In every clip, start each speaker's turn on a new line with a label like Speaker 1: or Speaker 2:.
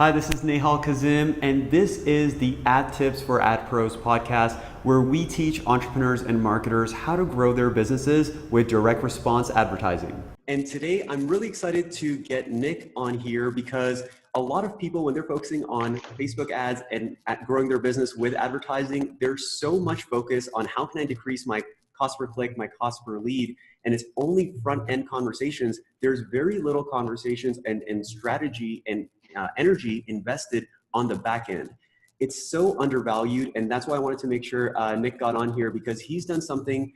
Speaker 1: Hi, this is Nehal Kazim, and this is the Ad Tips for Ad Pros podcast, where we teach entrepreneurs and marketers how to grow their businesses with direct response advertising. And today I'm really excited to get Nick on here because a lot of people, when they're focusing on Facebook ads and at growing their business with advertising, there's so much focus on how can I decrease my cost per click, my cost per lead, and it's only front-end conversations. There's very little conversations and strategy and energy invested on the back end. It's so undervalued, and that's why I wanted to make sure Nick got on here, because he's done something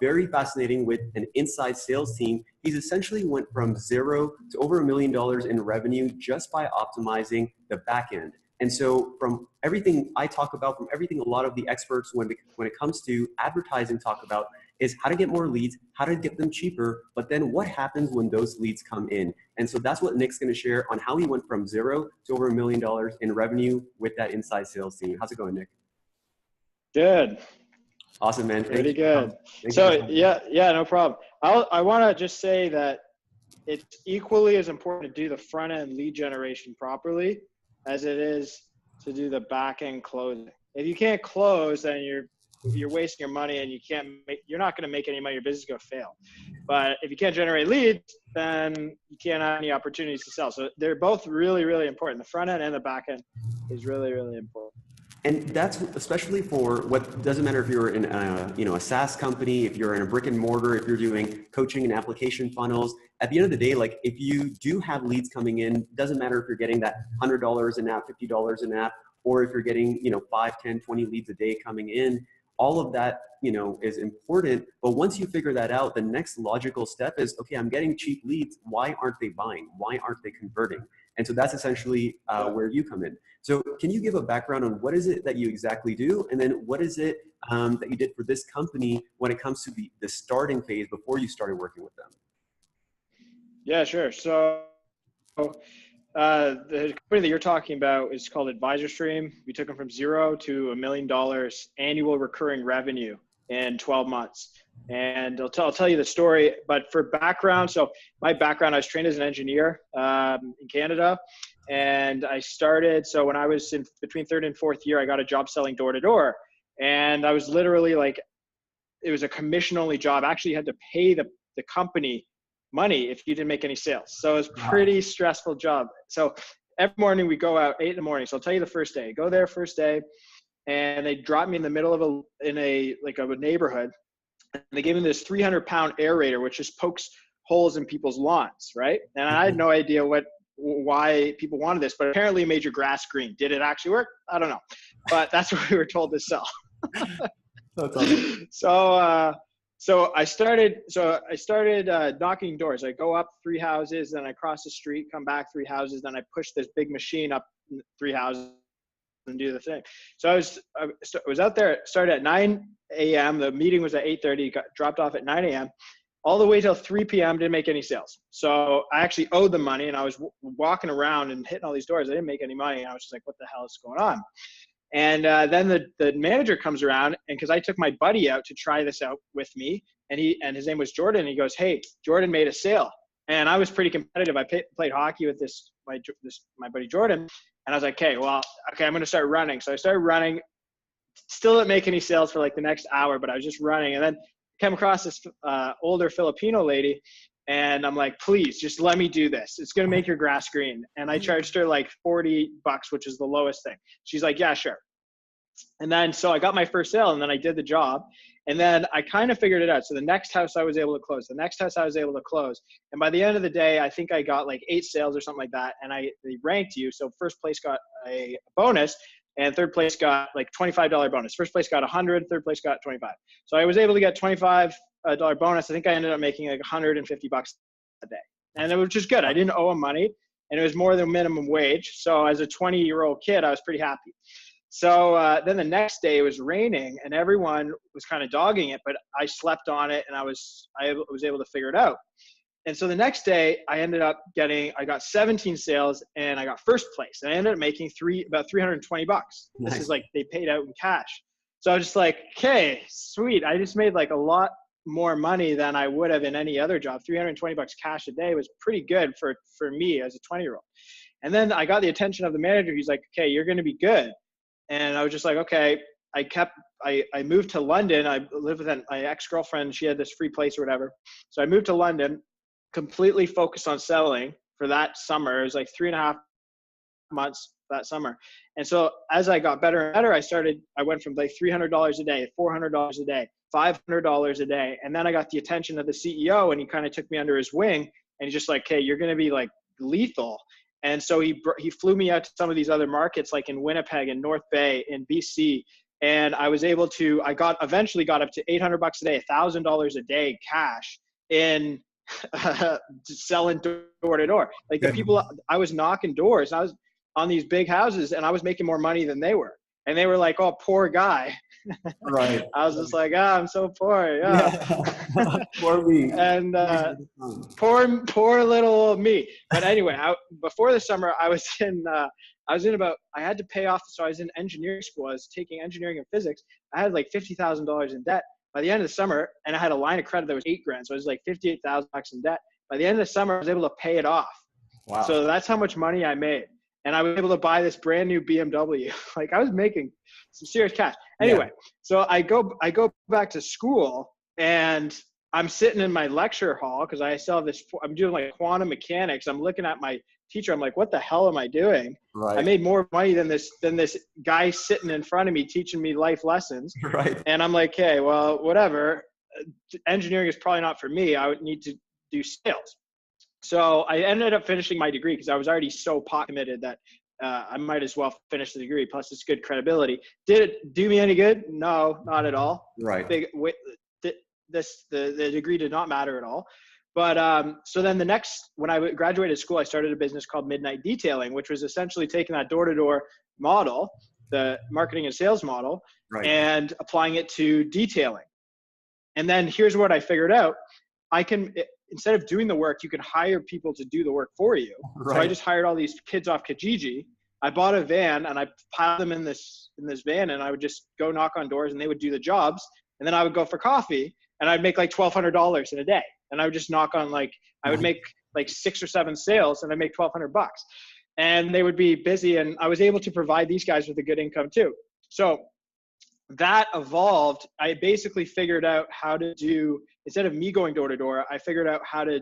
Speaker 1: very fascinating with an inside sales team. He's essentially went from zero to over $1 million in revenue just by optimizing the back end. And so from everything I talk about, from everything a lot of the experts when it comes to advertising talk about, is how to get more leads, how to get them cheaper, but then what happens when those leads come in. And so that's what Nick's gonna share on how he went from zero to over $1 million in revenue with that inside sales team. How's it going, Nick?
Speaker 2: Good.
Speaker 1: Awesome, man.
Speaker 2: Pretty good. So yeah, no problem. I wanna just say that it's equally as important to do the front end lead generation properly as it is to do the back end closing. If you can't close, then you're wasting your money and you're not going to make any money. Your business is going to fail. But if you can't generate leads, then you can't have any opportunities to sell. So they're both really, really important. The front end and the back end is really, really important.
Speaker 1: And that's especially for what doesn't matter if you're in a SaaS company, if you're in a brick and mortar, if you're doing coaching and application funnels. At the end of the day, like if you do have leads coming in, doesn't matter if you're getting that $100 an app, $50 an app, or if you're getting 5, 10, 20 leads a day coming in. All of that is important. But once you figure that out, the next logical step is, okay, I'm getting cheap leads. Why aren't they buying? Why aren't they converting? And so that's essentially where you come in. So can you give a background on what is it that you exactly do? And then what is it that you did for this company when it comes to the starting phase before you started working with them?
Speaker 2: Yeah, sure. So the company that you're talking about is called AdvisorStream. We took them from zero to $1 million annual recurring revenue in 12 months. And I'll tell you the story, but for background, so my background, I was trained as an engineer in Canada. And I started, so when I was in between third and fourth year, I got a job selling door to door. And I was literally it was a commission only job. I actually had to pay the company money if you didn't make any sales. So it was a pretty stressful job. So every morning we go out 8 in the morning. So I'll tell you the first day. Go there first day, and they dropped me in the middle of a neighborhood. And they gave me this 300-pound aerator, which just pokes holes in people's lawns, right? And I had no idea why people wanted this, but apparently it made your grass green. Did it actually work? I don't know, but that's what we were told to sell.
Speaker 1: That's awesome.
Speaker 2: So I started knocking doors. I go up 3 houses, then I cross the street, come back 3 houses, then I push this big machine up 3 houses and do the thing. So I was out there, started at 9 a.m. The meeting was at 8:30, got dropped off at 9 a.m. all the way till 3 p.m. Didn't make any sales. So I actually owed them money, and I was walking around and hitting all these doors. I didn't make any money. And I was just like, what the hell is going on? And then the manager comes around, and because I took my buddy out to try this out with me, and his name was Jordan. And he goes, "Hey, Jordan made a sale," and I was pretty competitive. I played hockey with my buddy Jordan, and I was like, okay, I'm going to start running. So I started running. Still didn't make any sales for the next hour, but I was just running, and then came across this older Filipino lady. And I'm like, please, just let me do this. It's going to make your grass green. And I charged her $40, which is the lowest thing. She's like, yeah, sure. And then, so I got my first sale, and then I did the job. And then I kind of figured it out. So the next house I was able to close, And by the end of the day, I think I got 8 sales or something like that. And they ranked you. So first place got a bonus, and third place got $25 bonus. First place got 100, third place got 25. So I was able to get $25 bonus. I think I ended up making $150 a day, and it was just good. I didn't owe him money, and it was more than minimum wage. So as a 20-year-old kid, I was pretty happy. So then the next day it was raining, and everyone was kind of dogging it, but I slept on it, and I was able to figure it out. And so the next day I got 17 sales, and I got first place, and I ended up making about $320.
Speaker 1: Nice.
Speaker 2: This is they paid out in cash. So I was just like, okay, sweet. I just made a lot more money than I would have in any other job. $320 cash a day was pretty good for me as a 20-year-old. And then I got the attention of the manager. He's like, okay, you're going to be good. And I was just like, okay. I moved to London. I lived with my ex-girlfriend. She had this free place or whatever. So I moved to London, completely focused on selling for that summer. It was like 3.5 months that summer. And so as I got better and better, I went from like $300 a day, $400 a day, $500 a day. And then I got the attention of the CEO, and he kind of took me under his wing, and he's just like, hey, you're going to be like lethal. And so he flew me out to some of these other markets, like in Winnipeg and North Bay in BC. And I was able to, eventually got up to $800 a day, $1,000 a day cash in selling door to door. Like the people, I was knocking doors, I was on these big houses, and I was making more money than they were. And they were like, oh, poor guy.
Speaker 1: Right.
Speaker 2: I was just like, I'm so poor. Yeah.
Speaker 1: Poor me.
Speaker 2: And poor little me. But anyway, before the summer, I had to pay off. So I was in engineering school. I was taking engineering and physics. I had like $50,000 in debt by the end of the summer, and I had a line of credit that was $8,000. So I was like $58,000 in debt. By the end of the summer, I was able to pay it off.
Speaker 1: Wow.
Speaker 2: So that's how much money I made. And I was able to buy this brand new BMW. Like I was making some serious cash. Anyway, So I go back to school, and I'm sitting in my lecture hall because I still have I'm doing like quantum mechanics. I'm looking at my teacher. I'm like, what the hell am I doing?
Speaker 1: Right.
Speaker 2: I made more money than this guy sitting in front of me teaching me life lessons.
Speaker 1: Right.
Speaker 2: And I'm like, hey, well, whatever. Engineering is probably not for me. I would need to do sales. So I ended up finishing my degree because I was already so pot committed that I might as well finish the degree. Plus, it's good credibility. Did it do me any good? No, not at all.
Speaker 1: Right.
Speaker 2: The degree did not matter at all. But so then when I graduated school, I started a business called Midnight Detailing, which was essentially taking that door-to-door model, the marketing and sales model,
Speaker 1: right,
Speaker 2: and applying it to detailing. And then here's what I figured out. Instead of doing the work, you can hire people to do the work for you. Right. So I just hired all these kids off Kijiji. I bought a van, and I piled them in this van, and I would just go knock on doors, and they would do the jobs. And then I would go for coffee, and I'd make like $1,200 in a day. And I would just knock on I would make like 6 or 7 sales, and I'd make $1,200. And they would be busy, and I was able to provide these guys with a good income too. So that evolved. I basically figured out how to do, instead of me going door to door, I figured out how to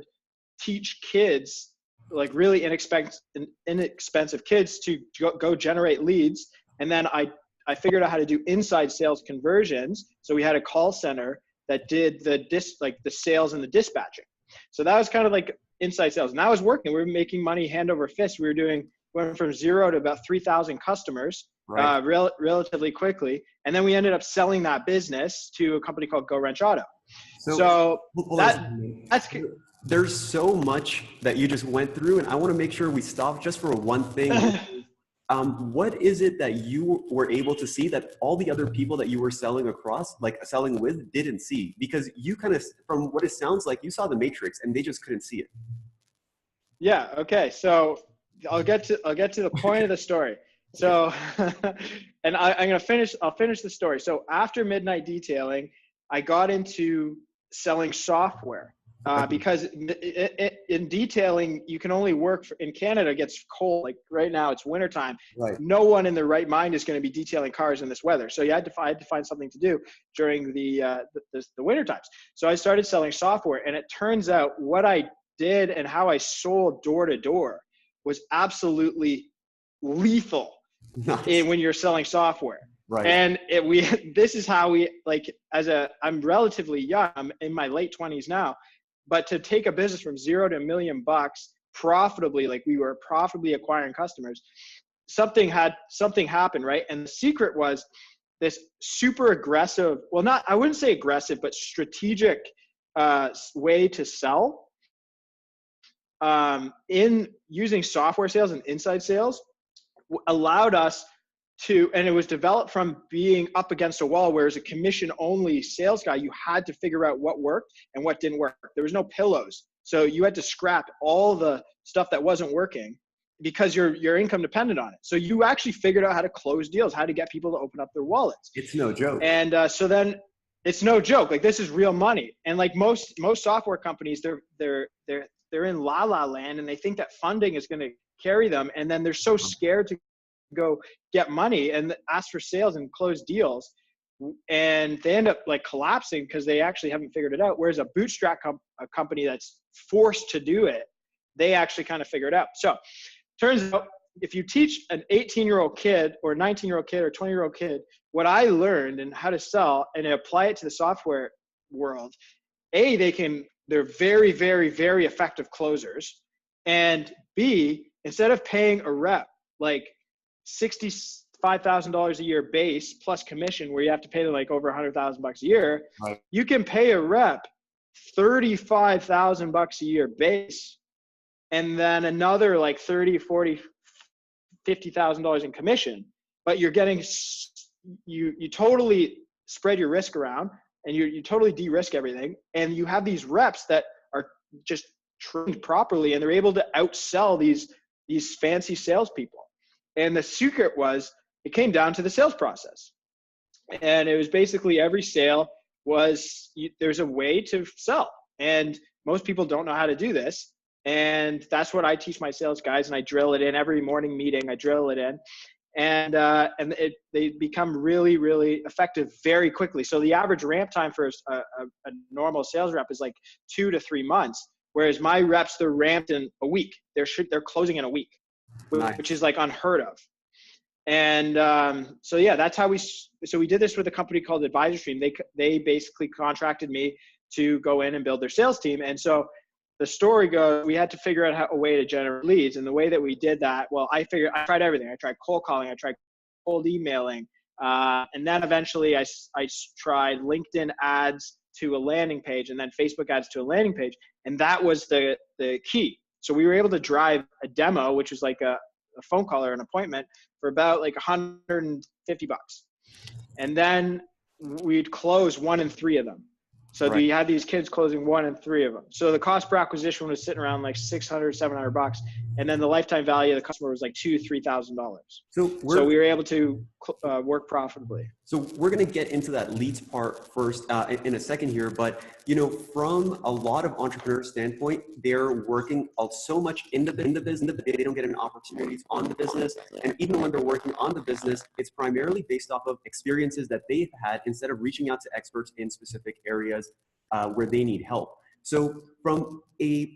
Speaker 2: teach kids, like really inexpensive kids, to go generate leads. And then I figured out how to do inside sales conversions. So we had a call center that did the sales and the dispatching. So that was kind of like inside sales, and that was working. We were making money hand over fist. We went from 0 to about 3,000 customers. Right. Relatively quickly. And then we ended up selling that business to a company called Go Wrench Auto. So that's
Speaker 1: there's so much that you just went through, and I want to make sure we stop just for one thing. What is it that you were able to see that all the other people that you were selling with didn't see? Because you kind of, from what it sounds like, you saw the matrix and they just couldn't see it.
Speaker 2: Yeah. Okay. So I'll get to the point of the story. So, and I'll finish the story. So after Midnight Detailing, I got into selling software because in detailing, you can only work in Canada. It gets cold. Like right now, it's wintertime. Right. No one in their right mind is going to be detailing cars in this weather. So I had to find something to do during the winter times. So I started selling software, and it turns out what I did and how I sold door to door was absolutely lethal. Nice. When you're selling software. Right. And this is how I'm relatively young, I'm in my late 20s now, but to take a business from 0 to $1 million profitably, like we were profitably acquiring customers, something happened, right? And the secret was this super aggressive, I wouldn't say aggressive, but strategic way to sell in using software sales and inside sales. Allowed us to, and it was developed from being up against a wall, where as a commission only sales guy, you had to figure out what worked and what didn't work. There was no pillows. So you had to scrap all the stuff that wasn't working because your income depended on it. So you actually figured out how to close deals, how to get people to open up their wallets.
Speaker 1: It's no joke.
Speaker 2: And so then it's no joke. Like this is real money. And like most software companies, they're in la la land, and they think that funding is going to carry them. And then they're so scared to go get money and ask for sales and close deals. And they end up like collapsing because they actually haven't figured it out. Whereas a bootstrap a company that's forced to do it, they actually kind of figure it out. So turns out if you teach an 18-year-old kid or a 19-year-old kid or 20-year-old kid what I learned and how to sell, and apply it to the software world, they're very, very, very effective closers. And B, instead of paying a rep like $65,000 a year base plus commission, where you have to pay them like over $100,000 a year,
Speaker 1: Right.
Speaker 2: you can pay a rep $35,000 a year base, and then another like 30, 40, $50,000 in commission. But you're getting, you totally spread your risk around, and you totally de-risk everything. And you have these reps that are just trained properly, and they're able to outsell these fancy salespeople. And the secret was, it came down to the sales process. And it was basically every sale was, there's a way to sell. And most people don't know how to do this. And that's what I teach my sales guys, and I drill it in every morning meeting. I drill it in, and they become really, really effective very quickly. So the average ramp time for a normal sales rep is like 2 to 3 months, whereas my reps, they're ramped in a week. They're closing in a week, which is like unheard of. And so yeah, that's how we did this with a company called AdvisorStream. They basically contracted me to go in and build their sales team. And so the story goes, we had to figure out a way to generate leads. And the way that we did that, well, I tried everything. I tried cold calling, I tried cold emailing. And then eventually I tried LinkedIn ads to a landing page, and then Facebook ads to a landing page. And that was the key. So we were able to drive a demo, which was like a phone call or an appointment, for about like $150. And then we'd close 1 in 3 of them. So right. We had these kids closing 1 in 3 of them. So the cost per acquisition was sitting around like $600, $700, and then the lifetime value of the customer was like $2,000-$3,000. So we were able to work profitably.
Speaker 1: So we're going to get into that leads part first in a second here, but from a lot of entrepreneurs' standpoint, they're working so much in the business that they don't get an opportunity on the business, and even when they're working on the business, it's primarily based off of experiences that they've had instead of reaching out to experts in specific areas where they need help. So from a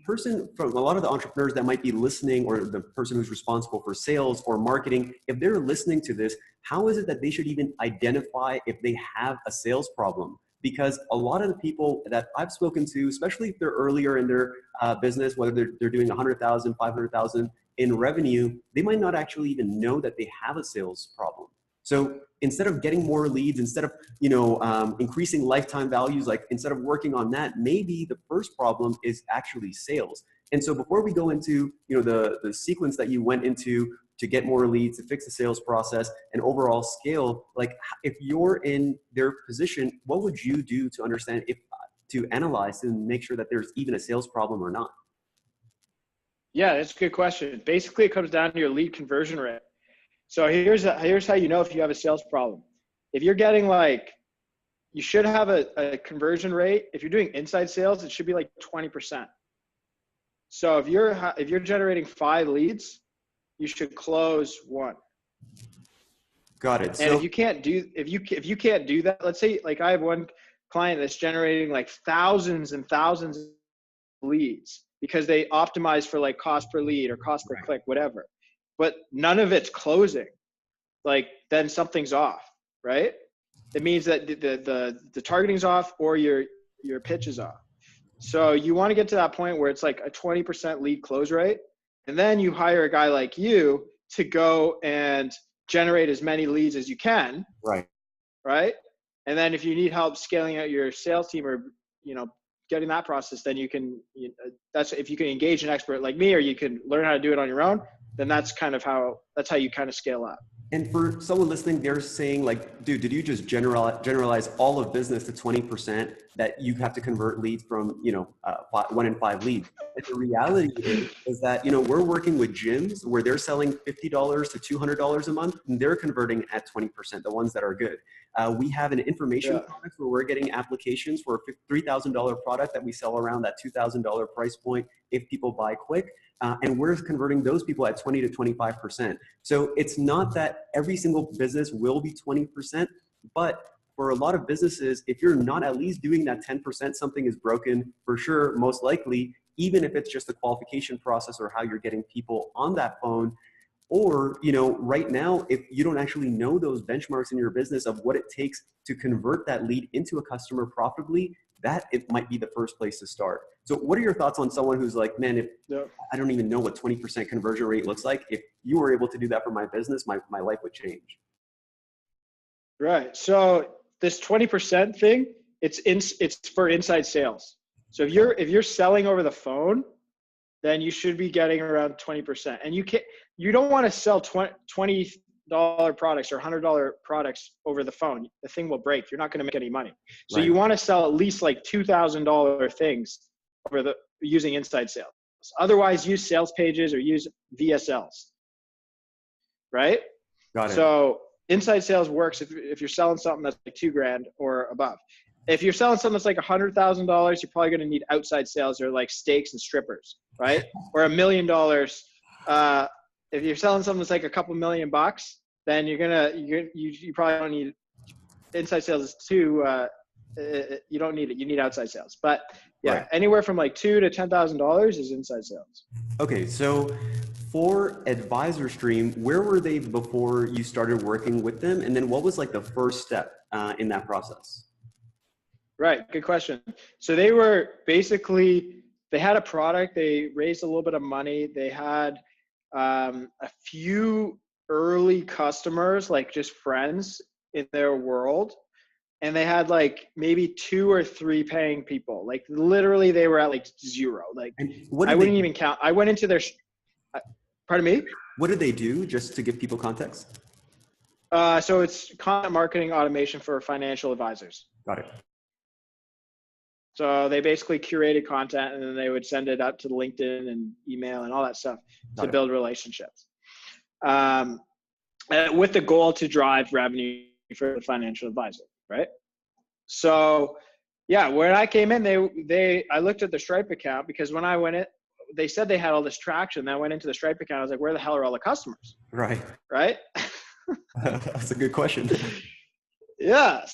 Speaker 1: lot of the entrepreneurs that might be listening, or the person who's responsible for sales or marketing, if they're listening to this, how is it that they should even identify if they have a sales problem? Because a lot of the people that I've spoken to, especially if they're earlier in their business, whether they're doing 100,000, 500,000 in revenue, they might not actually even know that they have a sales problem. So instead of getting more leads, instead of increasing lifetime values, like instead of working on that, maybe the first problem is actually sales. And so before we go into the sequence that you went into to get more leads, to fix the sales process and overall scale, like if you're in their position, what would you do to understand to analyze and make sure that there's even a sales problem or not?
Speaker 2: Yeah, that's a good question. Basically, it comes down to your lead conversion rate. So here's how you know if you have a sales problem. If you're getting you should have a conversion rate. If you're doing inside sales, it should be like 20%. So if you're generating 5 leads, you should close 1.
Speaker 1: Got it.
Speaker 2: And if you can't do that, let's say like I have one client that's generating like thousands and thousands of leads because they optimize for like cost per lead or cost per click, whatever. But none of it's closing, then something's off, right? It means that the targeting's off or your pitch is off. So you want to get to that point where it's like a 20% lead close rate, and then you hire a guy like you to go and generate as many leads as you can.
Speaker 1: Right.
Speaker 2: And then if you need help scaling out your sales team or getting that process, then you can. That's if you can engage an expert like me, or you can learn how to do it on your own. Then that's how you kind of scale up.
Speaker 1: And for someone listening, they're saying like, dude, did you just generalize all of business to 20% that you have to convert leads from, 1 in 5 leads? And the reality is that, we're working with gyms where they're selling $50 to $200 a month and they're converting at 20%, the ones that are good. We have an information
Speaker 2: Yeah.
Speaker 1: product where we're getting applications for a $3,000 product that we sell around that $2,000 price point if people buy quick. And we're converting those people at 20 to 25%. So it's not that every single business will be 20%, but for a lot of businesses, if you're not at least doing that 10%, something is broken for sure, most likely, even if it's just the qualification process or how you're getting people on that phone. Or, right now, if you don't actually know those benchmarks in your business of what it takes to convert that lead into a customer profitably, that it might be the first place to start. So what are your thoughts on someone who's like, man, if I don't even know what 20% conversion rate looks like, if you were able to do that for my business, my life would change.
Speaker 2: Right. So this 20% thing, it's for inside sales. So if you're selling over the phone, then you should be getting around 20%. And you don't want to sell $20 products or $100 products over the phone. The thing will break. You're not going to make any money. So
Speaker 1: Right.
Speaker 2: You want to sell at least like $2,000 things using inside sales. Otherwise, use sales pages or use VSLs. Right?
Speaker 1: Got it.
Speaker 2: So inside sales works if you're selling something that's like $2,000 or above. If you're selling something that's like $100,000, you're probably going to need outside sales or like steaks and strippers, right? Or $1 million. If you're selling something that's like a couple $1 million, then you probably don't need inside sales. Is too. You don't need it. You need outside sales. But yeah,
Speaker 1: Right.
Speaker 2: Anywhere from like $2,000 to $10,000 is inside sales.
Speaker 1: Okay, so for Advisor Stream, where were they before you started working with them? And then what was like the first step in that process?
Speaker 2: Right. Good question. So they had a product, they raised a little bit of money. They had a few early customers, like just friends in their world. And they had like maybe 2 or 3 paying people. Like literally they were at like 0. Like I wouldn't even count. I went into their, pardon me?
Speaker 1: What did they do, just to give people context?
Speaker 2: So it's content marketing automation for financial advisors.
Speaker 1: Got it.
Speaker 2: So they basically curated content and then they would send it out to LinkedIn and email and all that stuff to build relationships, with the goal to drive revenue for the financial advisor, right? So yeah, when I came in, I looked at the Stripe account because when I went in, they said they had all this traction. Then I went into the Stripe account. I was like, where the hell are all the customers?
Speaker 1: Right.
Speaker 2: Right?
Speaker 1: That's a good question.
Speaker 2: Yeah.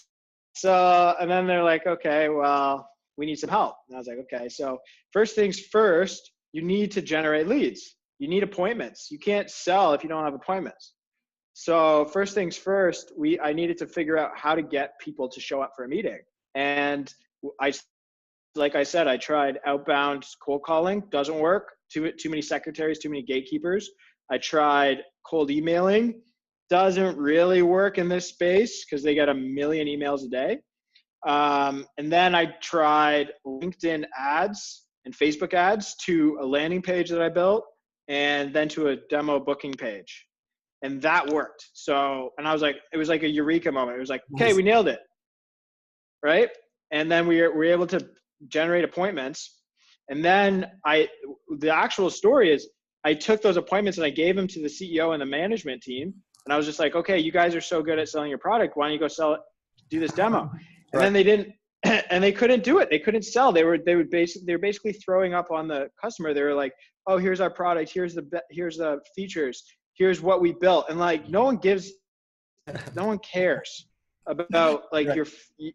Speaker 2: So, and then they're like, okay, well, we need some help. And I was like, okay, so first things first, you need to generate leads. You need appointments. You can't sell if you don't have appointments. So first things first, I needed to figure out how to get people to show up for a meeting. And like I said, I tried outbound cold calling, doesn't work. Too many secretaries, too many gatekeepers. I tried cold emailing, doesn't really work in this space because they get 1 million emails a day. And then I tried LinkedIn ads and Facebook ads to a landing page that I built and then to a demo booking page. And that worked. So, and I was like, it was like a eureka moment. It was like, okay, we nailed it. Right. And then we were able to generate appointments. And then the actual story is I took those appointments and I gave them to the CEO and the management team. And I was just like, okay, you guys are so good at selling your product. Why don't you go sell it, do this demo? And then they didn't, and they couldn't do it. They couldn't sell. They were basically throwing up on the customer. They were like, oh, here's our product. Here's the features. Here's what we built. And like, no one cares about like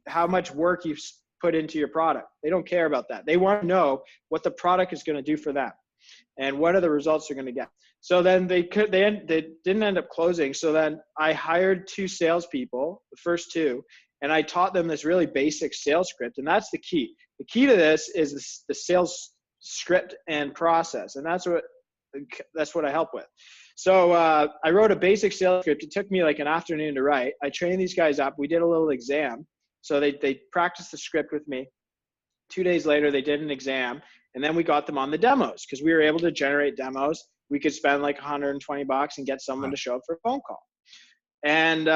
Speaker 2: how much work you've put into your product. They don't care about that. They want to know what the product is going to do for them and what are the results they're going to get. So then they didn't end up closing. So then I hired 2 salespeople, the first 2, and I taught them this really basic sales script. And that's the key. The key to this is the sales script and process. And that's what I help with. So I wrote a basic sales script. It took me like an afternoon to write. I trained these guys up. We did a little exam. So they practiced the script with me. 2 days later, they did an exam. And then we got them on the demos because we were able to generate demos. We could spend like $120 and get someone to show up for a phone call. And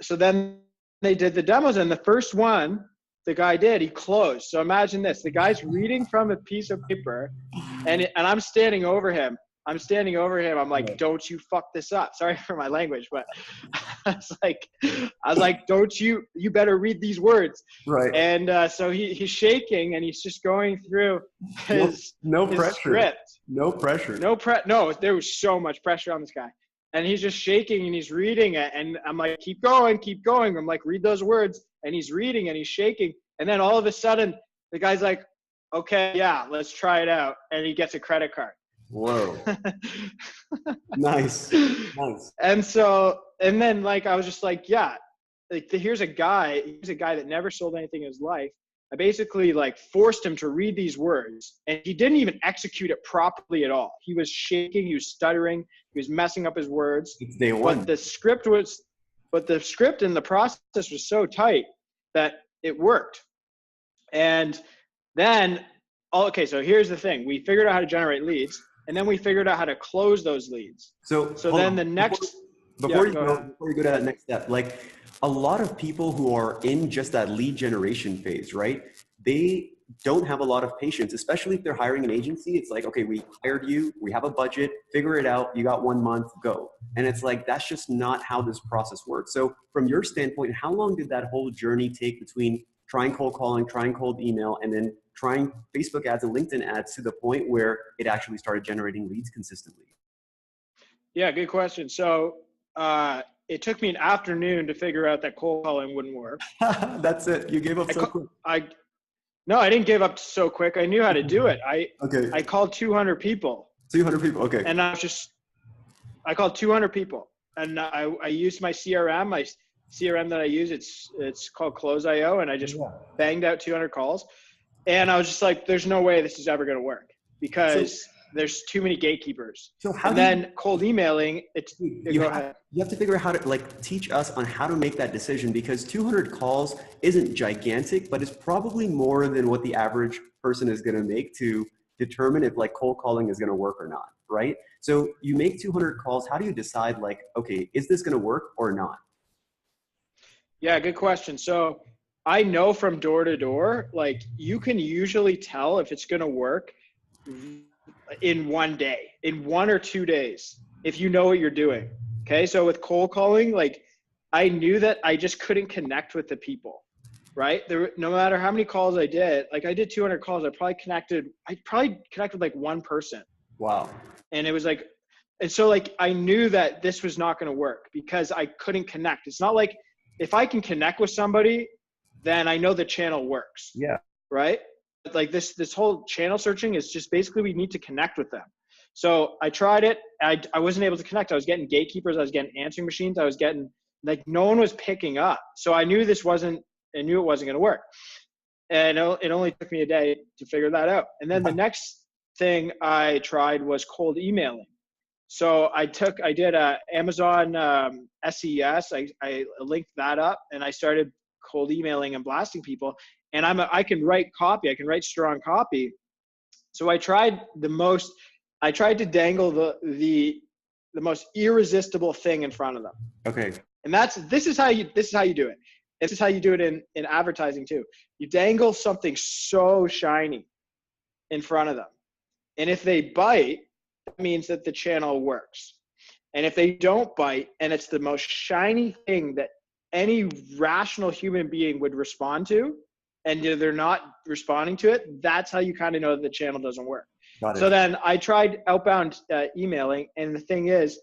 Speaker 2: so then they did the demos, and the first one the guy did, he closed. So imagine this: the guy's reading from a piece of paper, and I'm standing over him. I'm like, don't you fuck this up. Sorry for my language, but I was like, don't you better read these words.
Speaker 1: Right.
Speaker 2: And so he's shaking, and he's just going through his script.
Speaker 1: No pressure.
Speaker 2: No, there was so much pressure on this guy. And he's just shaking, and he's reading it. And I'm like, keep going. I'm like, read those words. And he's reading, and he's shaking. And then all of a sudden, the guy's like, okay, yeah, let's try it out. And he gets a credit card.
Speaker 1: Whoa. Nice.
Speaker 2: And then like, I was just like, yeah, like here's a guy that never sold anything in his life. I basically like forced him to read these words, and he didn't even execute it properly at all. He was shaking, he was stuttering, he was messing up his words.
Speaker 1: It's day one.
Speaker 2: But the script and the process was so tight that it worked. And then, okay, so here's the thing. We figured out how to generate leads, and then we figured out how to close those leads.
Speaker 1: So
Speaker 2: then the next...
Speaker 1: Before you go to that next step, like a lot of people who are in just that lead generation phase, right? They don't have a lot of patience, especially if they're hiring an agency. It's like, okay, we hired you, we have a budget, figure it out. You got 1 month, go. And it's like, that's just not how this process works. So from your standpoint, how long did that whole journey take between trying cold calling, trying cold email, and then trying Facebook ads and LinkedIn ads to the point where it actually started generating leads consistently?
Speaker 2: Yeah, good question. So it took me an afternoon to figure out that cold calling wouldn't work.
Speaker 1: That's it. You gave up so quick.
Speaker 2: No, I didn't give up so quick. I knew how to do it.
Speaker 1: Okay.
Speaker 2: I called 200 people.
Speaker 1: 200 people. Okay.
Speaker 2: And I called 200 people, and I used my CRM. My CRM that I use, it's called Close.io, and I just banged out 200 calls. And I was just like, there's no way this is ever going to work because there's too many gatekeepers.
Speaker 1: So how
Speaker 2: cold emailing, go ahead.
Speaker 1: You have to figure out how to like teach us on how to make that decision, because 200 calls isn't gigantic, but it's probably more than what the average person is going to make to determine if like cold calling is going to work or not, right? So you make 200 calls. How do you decide like, okay, is this going to work or not?
Speaker 2: Yeah, good question. So I know from door to door, like you can usually tell if it's going to work in 1 day, in 1 or 2 days, if you know what you're doing. Okay. So with cold calling, like I knew that I just couldn't connect with the people, right? No matter how many calls I did, like I did 200 calls, I probably connected like one person.
Speaker 1: Wow.
Speaker 2: And it was like, and so like, I knew that this was not going to work because I couldn't connect. It's not like if I can connect with somebody, then I know the channel works.
Speaker 1: Yeah.
Speaker 2: Right. Like this whole channel searching is just basically we need to connect with them. So I tried it. I wasn't able to connect. I was getting gatekeepers. I was getting answering machines. I was getting like no one was picking up. So I knew it wasn't going to work. And it only took me a day to figure that out. And then the next thing I tried was cold emailing. So I did a Amazon SES. I linked that up and I started cold emailing and blasting people. And I can write copy. I can write strong copy. So I tried to dangle the most irresistible thing in front of them.
Speaker 1: Okay.
Speaker 2: And this is how you do it. This is how you do it in advertising too. You dangle something so shiny in front of them. And if they bite, that means that the channel works. And if they don't bite and it's the most shiny thing that any rational human being would respond to, and they're not responding to it, that's how you kind of know that the channel doesn't work.
Speaker 1: Got it.
Speaker 2: So then I tried outbound emailing, and the thing is,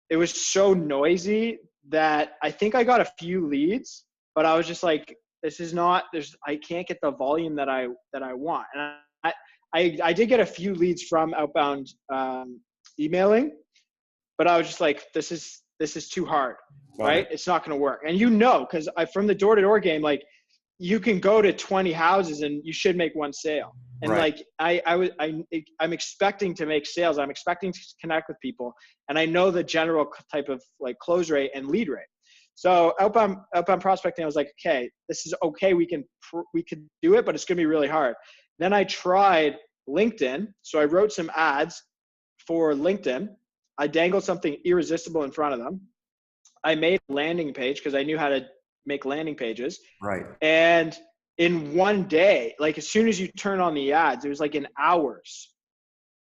Speaker 2: it was so noisy that I think I got a few leads, but I was just like, I can't get the volume that I want. And I did get a few leads from outbound emailing, but I was just like, this is too hard, right? It's not going to work. And because from the door-to-door game, like you can go to 20 houses and you should make one sale. And like I'm expecting to make sales. I'm expecting to connect with people, and I know the general type of like close rate and lead rate. So outbound prospecting, I was like, okay, this is okay. We could do it, but it's going to be really hard. Then I tried LinkedIn. So I wrote some ads for LinkedIn. I dangled something irresistible in front of them. I made a landing page because I knew how to make landing pages.
Speaker 1: Right.
Speaker 2: And in one day, like as soon as you turn on the ads, it was like in hours,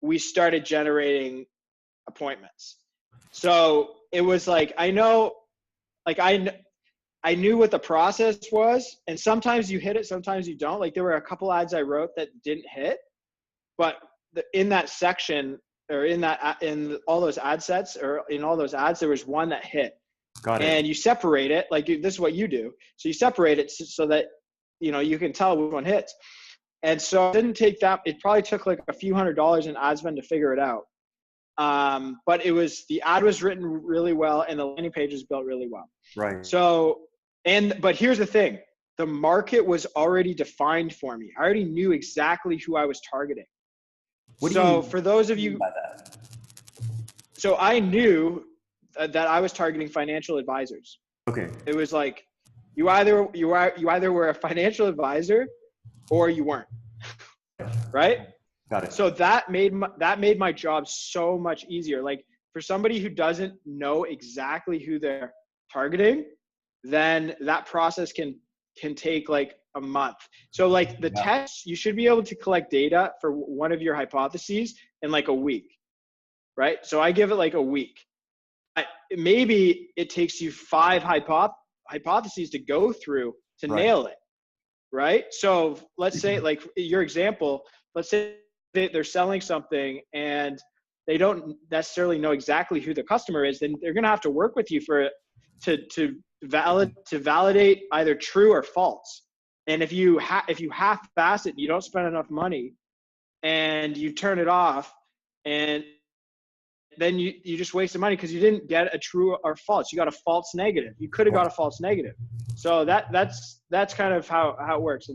Speaker 2: we started generating appointments. So it was like, I know, like I knew what the process was, and sometimes you hit it, sometimes you don't. Like there were a couple ads I wrote that didn't hit, but in that section, or in all those ad sets, or in all those ads, there was one that hit.
Speaker 1: Got it.
Speaker 2: And you separate it, like this is what you do. So you separate it so that, you can tell which one hits. And so it didn't take that. It probably took like a few $100s in ad spend to figure it out. But the ad was written really well and the landing page was built really well.
Speaker 1: Right.
Speaker 2: So, but here's the thing, the market was already defined for me. I already knew exactly who I was targeting.
Speaker 1: What do you
Speaker 2: for those of you,
Speaker 1: by that?
Speaker 2: So I knew that I was targeting financial advisors.
Speaker 1: Okay.
Speaker 2: It was like, you either were a financial advisor or you weren't, right?
Speaker 1: Got it.
Speaker 2: So that made my job so much easier. Like for somebody who doesn't know exactly who they're targeting, then that process can take like a month. So like the tests, you should be able to collect data for one of your hypotheses in like a week, right? So I give it like a week. Maybe it takes you 5 hypotheses to go through to nail it, right? So let's say, like your example, let's say they're selling something and they don't necessarily know exactly who the customer is, then they're going to have to work with you to validate either true or false. And if you half-ass it, you don't spend enough money and you turn it off, and then you just wasted money because you didn't get a true or false. You got a false negative. You could have got a false negative. So that's kind of how it works.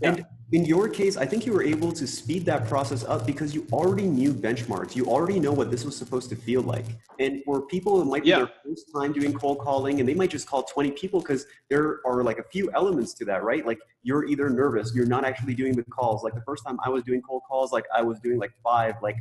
Speaker 1: And in your case, I think you were able to speed that process up because you already knew benchmarks. You already know what this was supposed to feel like. And for people, it might be their first time doing cold calling, and they might just call 20 people because there are like a few elements to that, right? Like you're either nervous, you're not actually doing the calls. Like the first time I was doing cold calls, like I was doing like 5, like,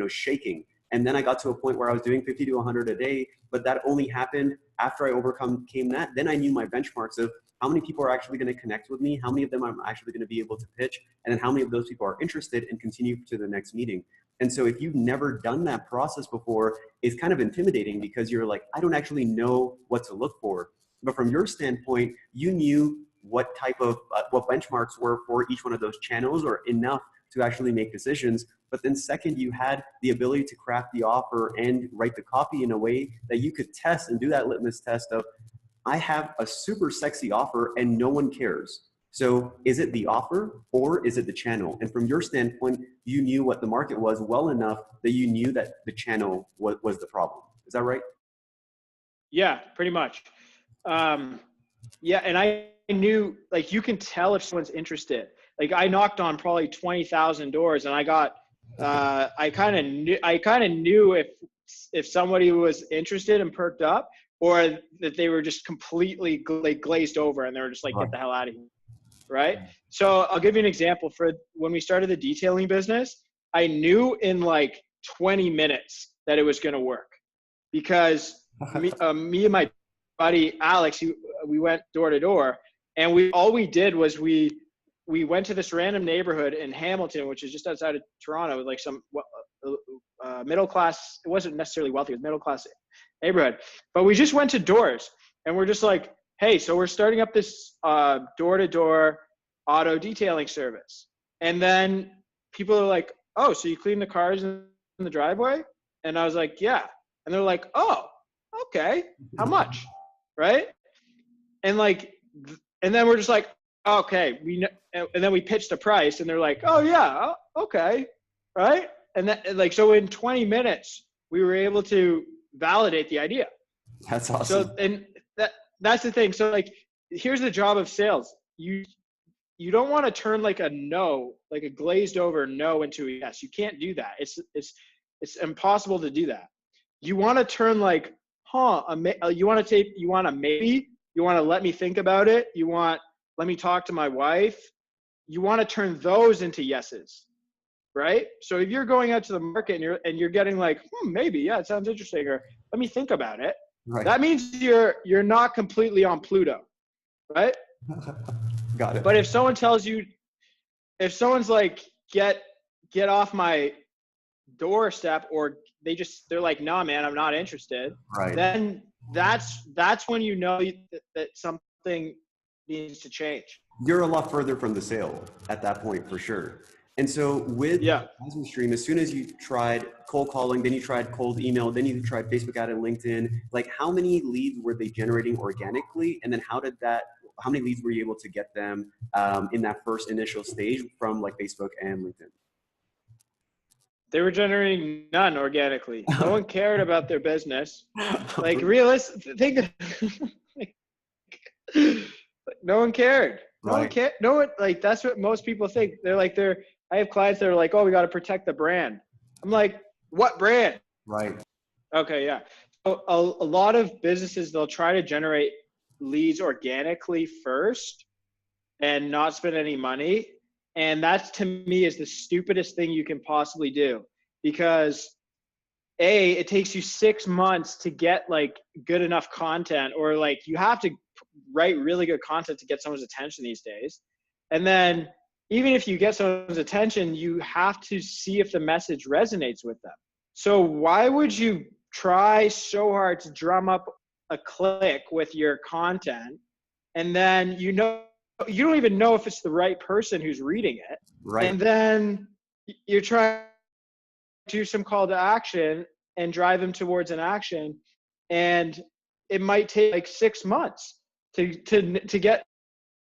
Speaker 1: shaking. And then I got to a point where I was doing 50 to 100 a day, but that only happened after I overcame that. Then I knew my benchmarks of how many people are actually going to connect with me, how many of them I'm actually going to be able to pitch, and then how many of those people are interested and continue to the next meeting. And so if you've never done that process before, it's kind of intimidating because you're like, I don't actually know what to look for. But from your standpoint, you knew what type of, what benchmarks were for each one of those channels, or enough to actually make decisions. But then second, you had the ability to craft the offer and write the copy in a way that you could test and do that litmus test of, I have a super sexy offer and no one cares. So is it the offer or is it the channel? And from your standpoint, you knew what the market was well enough that you knew that the channel was the problem. Is that right?
Speaker 2: Yeah, pretty much. Yeah, and I knew, like, you can tell if someone's interested. Like I knocked on probably 20,000 doors, and I got, I kind of knew if somebody was interested and perked up, or that they were just completely glazed over and they were just like, get the hell out of here, right? So I'll give you an example. For when we started the detailing business, I knew in like 20 minutes that it was going to work, because me and my buddy Alex, we went door to door, and all we did was we went to this random neighborhood in Hamilton, which is just outside of Toronto, with like some middle class. It wasn't necessarily wealthy, it was middle class neighborhood. But we just went to doors, and we're just like, hey, so we're starting up this door-to-door auto detailing service. And then people are like, oh, so you clean the cars in the driveway? And I was like, yeah. And they're like, oh, okay, how much? Right? And like, and then we're just like, okay, and then we pitched a price, and they're like, oh yeah, okay, right? And that, like, so in 20 minutes, we were able to validate the idea.
Speaker 1: That's awesome.
Speaker 2: So, and that's the thing. So like, here's the job of sales. You don't want to turn like a no, like a glazed over no, into a yes. You can't do that. It's impossible to do that. You want to turn like, you want a maybe, you want to let me think about it. You want, let me talk to my wife. You want to turn those into yeses, right? So if you're going out to the market and you're getting like, maybe, yeah, it sounds interesting, or let me think about it,
Speaker 1: Right.
Speaker 2: That means you're not completely on Pluto, right?
Speaker 1: Got it.
Speaker 2: But if someone tells you, if someone's like, get off my doorstep, or they're like, nah, man, I'm not interested,
Speaker 1: Right.
Speaker 2: then that's when you know that something needs to change.
Speaker 1: You're a lot further from the sale at that point for sure. And so with
Speaker 2: Yeah.
Speaker 1: Aspen Stream, as soon as you tried cold calling, then you tried cold email, then you tried Facebook ad and LinkedIn, like how many leads were they generating organically? And then how many leads were you able to get them in that first initial stage from like Facebook and LinkedIn?
Speaker 2: They were generating none organically. No one cared about their business. Like realistic, think no one cared. No one
Speaker 1: Right.
Speaker 2: cared. No one, like, that's what most people think. I have clients that are like, oh, we got to protect the brand. I'm like, what brand?
Speaker 1: Right.
Speaker 2: Okay, yeah. So a lot of businesses, they'll try to generate leads organically first and not spend any money. And that to me is the stupidest thing you can possibly do, because it takes you 6 months to get like good enough content, or like you have to write really good content to get someone's attention these days. And then even if you get someone's attention, you have to see if the message resonates with them. So why would you try so hard to drum up a click with your content, and then you don't even know if it's the right person who's reading it,
Speaker 1: Right.
Speaker 2: and then you're trying to do some call to action and drive them towards an action, and it might take like 6 months to get,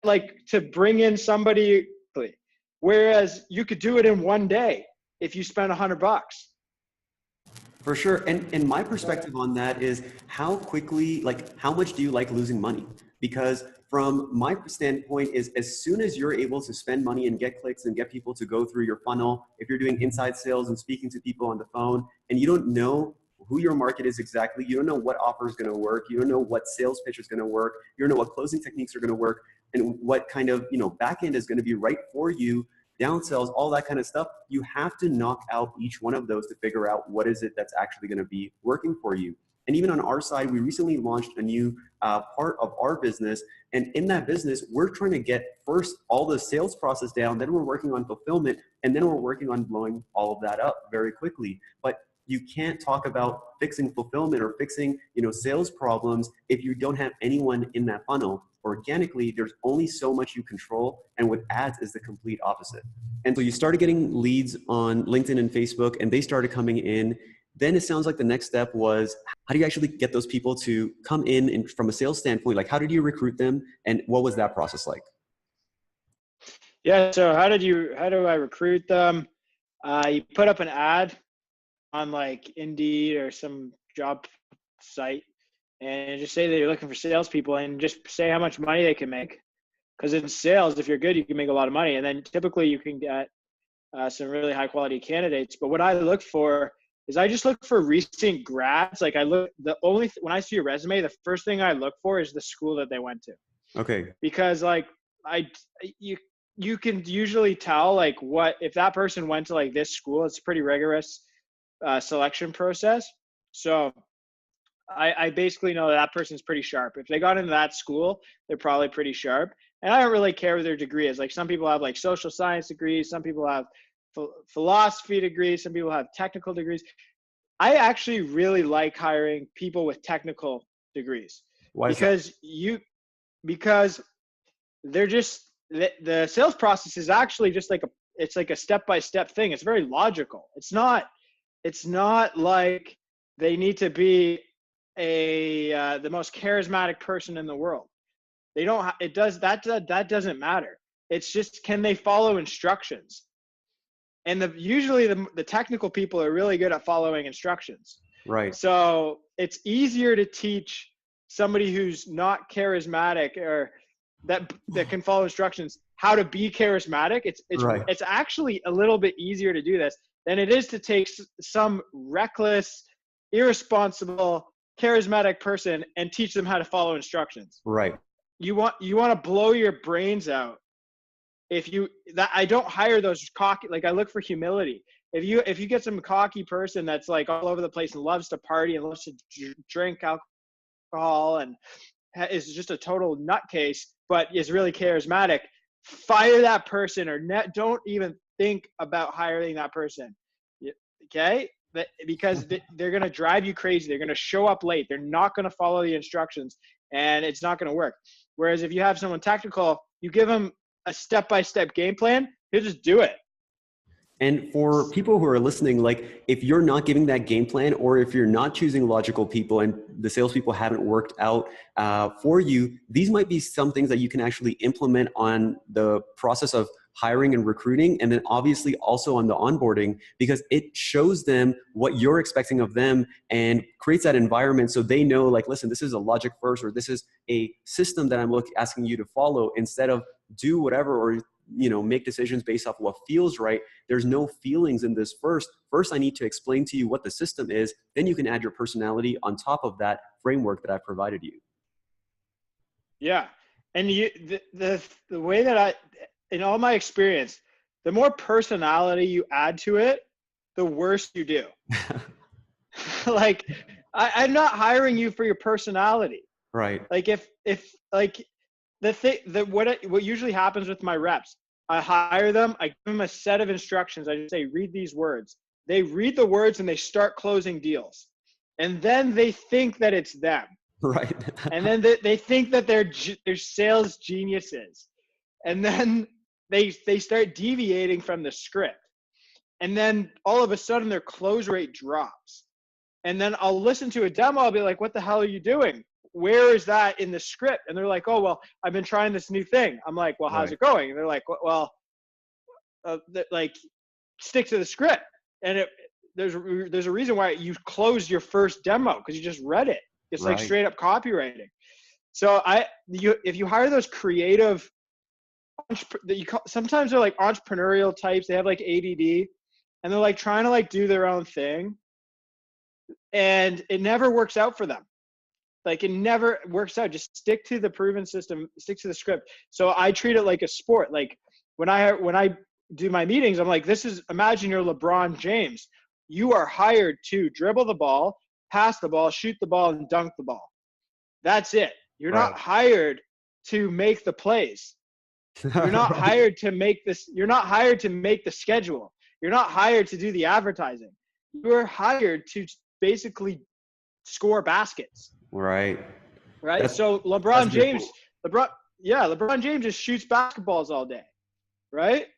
Speaker 2: like, to bring in somebody, whereas you could do it in one day if you spend $100.
Speaker 1: For sure. And my perspective on that is how quickly, like how much do you like losing money? Because from my standpoint is as soon as you're able to spend money and get clicks and get people to go through your funnel, if you're doing inside sales and speaking to people on the phone and you don't know who your market is exactly, you don't know what offer is going to work, you don't know what sales pitch is going to work, you don't know what closing techniques are going to work, and what kind of back end is going to be right for you, downsells, all that kind of stuff, you have to knock out each one of those to figure out what is it that's actually going to be working for you. And even on our side, we recently launched a new part of our business. And in that business, we're trying to get first all the sales process down, then we're working on fulfillment, and then we're working on blowing all of that up very quickly. But you can't talk about fixing fulfillment or fixing sales problems if you don't have anyone in that funnel. Organically, there's only so much you control, and with ads is the complete opposite. And so you started getting leads on LinkedIn and Facebook, and they started coming in. Then it sounds like the next step was, how do you actually get those people to come in and from a sales standpoint? Like, how did you recruit them, and what was that process like?
Speaker 2: Yeah. So how do I recruit them? You put up an ad on like Indeed or some job site, and just say that you're looking for salespeople, and just say how much money they can make. Because in sales, if you're good, you can make a lot of money, and then typically you can get some really high quality candidates. But what I look for is I just look for recent grads. Like when I see a resume, the first thing I look for is the school that they went to.
Speaker 1: Okay.
Speaker 2: Because like you can usually tell like what if that person went to like this school. It's a pretty rigorous selection process. So I basically know that person's pretty sharp. If they got into that school, they're probably pretty sharp. And I don't really care what their degree is. Like some people have like social science degrees, some people have philosophy degrees, some people have technical degrees. I actually really like hiring people with technical degrees.
Speaker 1: Why is that?
Speaker 2: Because they're just the sales process is actually just like a step-by-step thing. It's very logical. It's not like they need to be the most charismatic person in the world. That doesn't matter. It's just, can they follow instructions? And usually the technical people are really good at following instructions.
Speaker 1: Right.
Speaker 2: So it's easier to teach somebody who's not charismatic or that can follow instructions how to be charismatic.
Speaker 1: Right.
Speaker 2: It's actually a little bit easier to do this than it is to take some reckless, irresponsible, charismatic person and teach them how to follow instructions.
Speaker 1: Right.
Speaker 2: You want to blow your brains out. I don't hire those cocky, like I look for humility. If you get some cocky person that's like all over the place and loves to party and loves to drink alcohol alcohol and is just a total nutcase, but is really charismatic, fire that person or don't even think about hiring that person. Okay? Because they're going to drive you crazy. They're going to show up late. They're not going to follow the instructions, and it's not going to work. Whereas if you have someone technical, you give them a step-by-step game plan, he'll just do it.
Speaker 1: And for people who are listening, like if you're not giving that game plan, or if you're not choosing logical people and the salespeople haven't worked out for you, these might be some things that you can actually implement on the process of hiring and recruiting, and then obviously also on the onboarding, because it shows them what you're expecting of them and creates that environment so they know, like, listen, this is a logic first, or this is a system that I'm asking you to follow, instead of do whatever, or make decisions based off what feels right. There's no feelings in this. First I need to explain to you what the system is, then you can add your personality on top of that framework that I've provided you.
Speaker 2: Yeah. And the way that in all my experience, the more personality you add to it, the worse you do. Like, I'm not hiring you for your personality.
Speaker 1: Right.
Speaker 2: Like if like what usually happens with my reps, I hire them, I give them a set of instructions. I just say, read these words. They read the words and they start closing deals. And then they think that it's them.
Speaker 1: Right.
Speaker 2: And then they think that they're sales geniuses. And then they start deviating from the script. And then all of a sudden their close rate drops. And then I'll listen to a demo. I'll be like, what the hell are you doing? Where is that in the script? And they're like, oh, well, I've been trying this new thing. I'm like, well, how's it going? And they're like, well, like, stick to the script. And there's a reason why you closed your first demo, because you just read it. It's like straight up copywriting. So if you hire those creative, sometimes they're like entrepreneurial types. They have like ADD, and they're like trying to like do their own thing, and it never works out for them. Like, it never works out. Just stick to the proven system, stick to the script. So I treat it like a sport. Like when I do my meetings, I'm like, imagine you're LeBron James. You are hired to dribble the ball, pass the ball, shoot the ball, and dunk the ball. That's it. You're not hired to make the plays. You're not hired to make this. You're not hired to make the schedule. You're not hired to do the advertising. You're hired to basically score baskets. Right. So LeBron James just shoots basketballs all day. Right.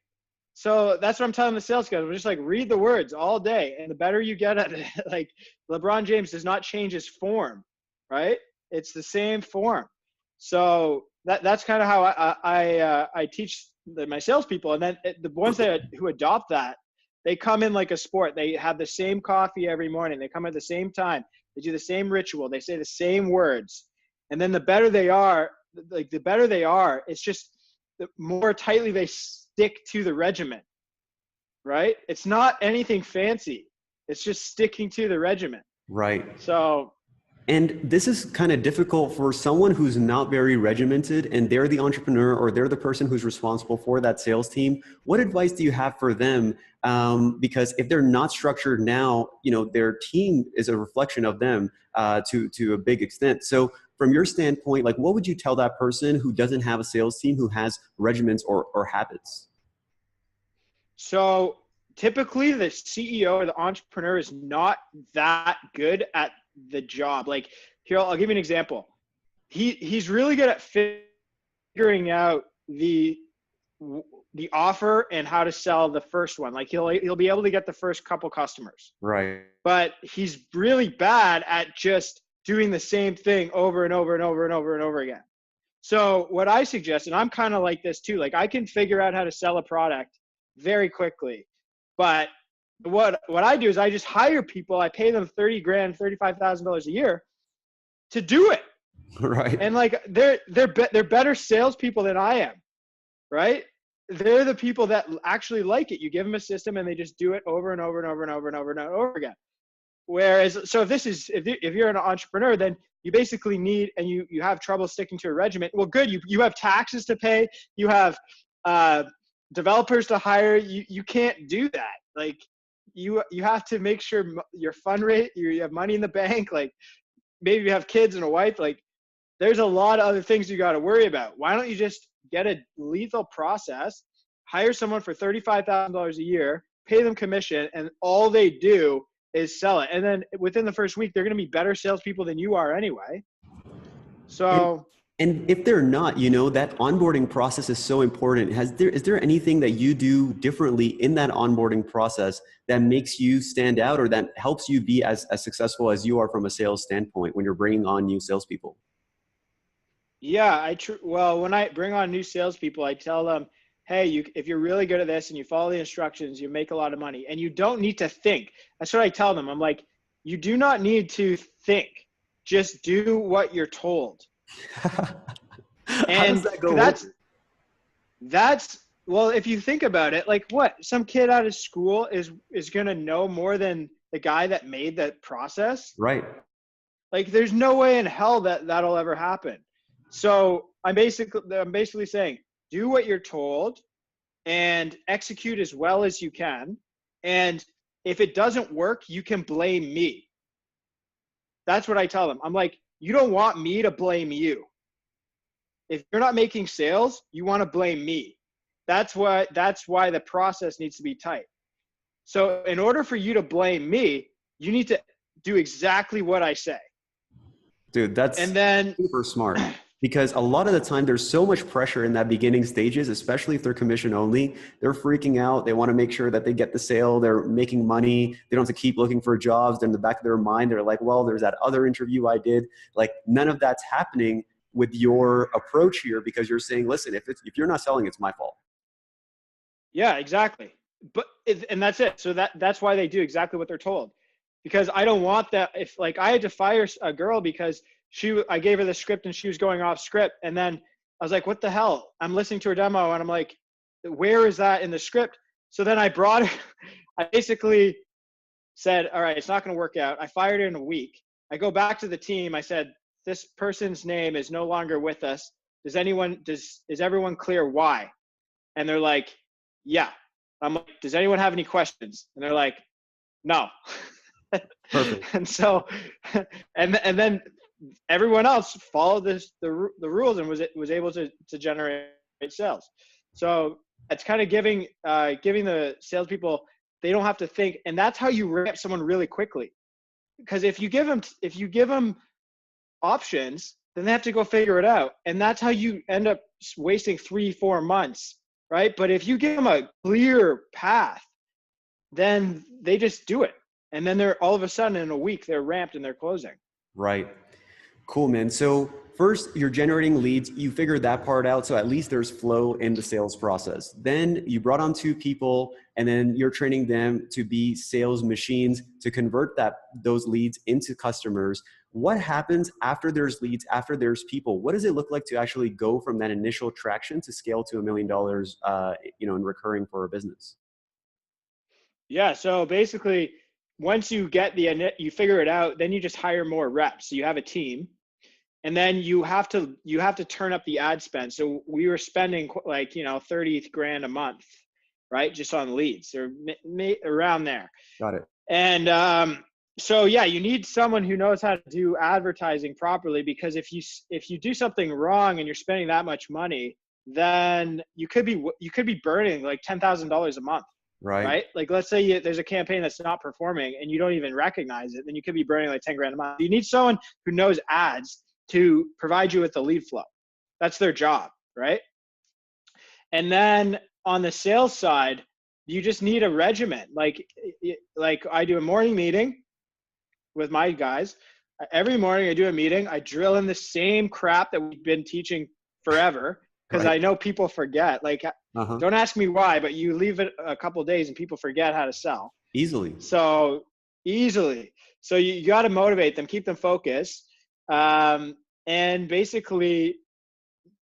Speaker 2: So that's what I'm telling the sales guys. We're just like, read the words all day. And the better you get at it, like, LeBron James does not change his form. Right. It's the same form. So that's kind of how I teach my salespeople. And then the ones who adopt that, they come in like a sport. They have the same coffee every morning. They come at the same time. They do the same ritual. They say the same words. And then the better they are, it's just the more tightly they stick to the regimen, right? It's not anything fancy. It's just sticking to the regimen.
Speaker 1: Right.
Speaker 2: So.
Speaker 1: And this is kind of difficult for someone who's not very regimented, and they're the entrepreneur, or they're the person who's responsible for that sales team. What advice do you have for them? Because if they're not structured now, their team is a reflection of them to a big extent. So from your standpoint, like, what would you tell that person who doesn't have a sales team, who has regiments or habits?
Speaker 2: So typically the CEO or the entrepreneur is not that good at the job. Like, here, I'll give you an example. He's really good at figuring out the offer and how to sell the first one. Like, he'll be able to get the first couple customers.
Speaker 1: Right.
Speaker 2: But he's really bad at just doing the same thing over and over and over and over and over again. So what I suggest, and I'm kind of like this too, like, I can figure out how to sell a product very quickly, but what I do is I just hire people. I pay them $30,000, $35,000 a year to do it.
Speaker 1: Right.
Speaker 2: And like, they're better salespeople than I am. Right. They're the people that actually like it. You give them a system and they just do it over and over and over and over and over and over again. Whereas, so if you're an entrepreneur, then you basically need, and you have trouble sticking to a regimen. Well, good. You have taxes to pay. You have developers to hire. You can't do that. Like, you have to make sure your fund rate, you have money in the bank. Like, maybe you have kids and a wife, like there's a lot of other things you got to worry about. Why don't you just get a lethal process, hire someone for $35,000 a year, pay them commission, and all they do is sell it. And then within the first week, they're going to be better salespeople than you are anyway.
Speaker 1: And,
Speaker 2: So
Speaker 1: and if they're not, that onboarding process is so important. Is there anything that you do differently in that onboarding process that makes you stand out or that helps you be as successful as you are from a sales standpoint when you're bringing on new salespeople?
Speaker 2: yeah, well, when I bring on new salespeople, I tell them, hey, if you're really good at this and you follow the instructions, you make a lot of money, and you don't need to think. That's what I tell them. I'm like, you do not need to think. Just do what you're told.
Speaker 1: How does
Speaker 2: And
Speaker 1: that go
Speaker 2: that's well, if you think about it, like what? Some kid out of school is going to know more than the guy that made that process?
Speaker 1: Right.
Speaker 2: Like there's no way in hell that that'll ever happen. So I'm basically saying, do what you're told and execute as well as you can. And if it doesn't work, you can blame me. That's what I tell them. I'm like, you don't want me to blame you. If you're not making sales, you want to blame me. That's why the process needs to be tight. So in order for you to blame me, you need to do exactly what I say.
Speaker 1: Dude, that's
Speaker 2: And then
Speaker 1: super smart because a lot of the time there's so much pressure in that beginning stages, especially if they're commission only. They're freaking out. They want to make sure that they get the sale. They're making money. They don't have to keep looking for jobs. Then in the back of their mind, they're like, well, there's that other interview I did. Like none of that's happening with your approach here because you're saying, listen, if you're not selling, it's my fault.
Speaker 2: yeah, exactly. And that's it. So that's why they do exactly what they're told. Because I don't want that. If like I had to fire a girl because I gave her the script and she was going off script, and then I was like, what the hell? I'm listening to her demo and I'm like, where is that in the script? So then I brought her, I basically said, all right, it's not going to work out. I fired her in a week. I go back to the team. I said, this person's name is no longer with us. Is everyone clear why? And they're like, yeah. I'm like, does anyone have any questions? And they're like, no.
Speaker 1: Perfect.
Speaker 2: And so, and then everyone else followed the rules and was able to generate sales. So it's kind of giving the salespeople, they don't have to think, and that's how you ramp someone really quickly. Because if you give them options, then they have to go figure it out, and that's how you end up wasting 3-4 months, right? But if you give them a clear path, then they just do it. And then they're all of a sudden in a week, they're ramped and they're closing.
Speaker 1: Right. Cool, man. So first you're generating leads. You figured that part out. So at least there's flow in the sales process. Then you brought on 2 people and then you're training them to be sales machines to convert those leads into customers. What happens after there's leads, after there's people? What does it look like to actually go from that initial traction to scale to $1 million, in recurring for a business?
Speaker 2: Yeah. So basically, once you you figure it out, then you just hire more reps. So you have a team, and then you have to turn up the ad spend. So we were spending like 30 grand a month, right, just on leads or around there.
Speaker 1: Got it.
Speaker 2: And so yeah, you need someone who knows how to do advertising properly, because if you do something wrong and you're spending that much money, then you could be burning like $10,000 a month. Right? Like let's say there's a campaign that's not performing and you don't even recognize it, then you could be burning like 10 grand a month. You need someone who knows ads to provide you with the lead flow. That's their job, right? And then on the sales side, you just need a regimen. Like I do a morning meeting with my guys. Every morning I do a meeting. I drill in the same crap that we've been teaching forever, because I know people forget. Like, don't ask me why, but you leave it a couple of days and people forget how to sell.
Speaker 1: Easily.
Speaker 2: So you got to motivate them, keep them focused. And basically,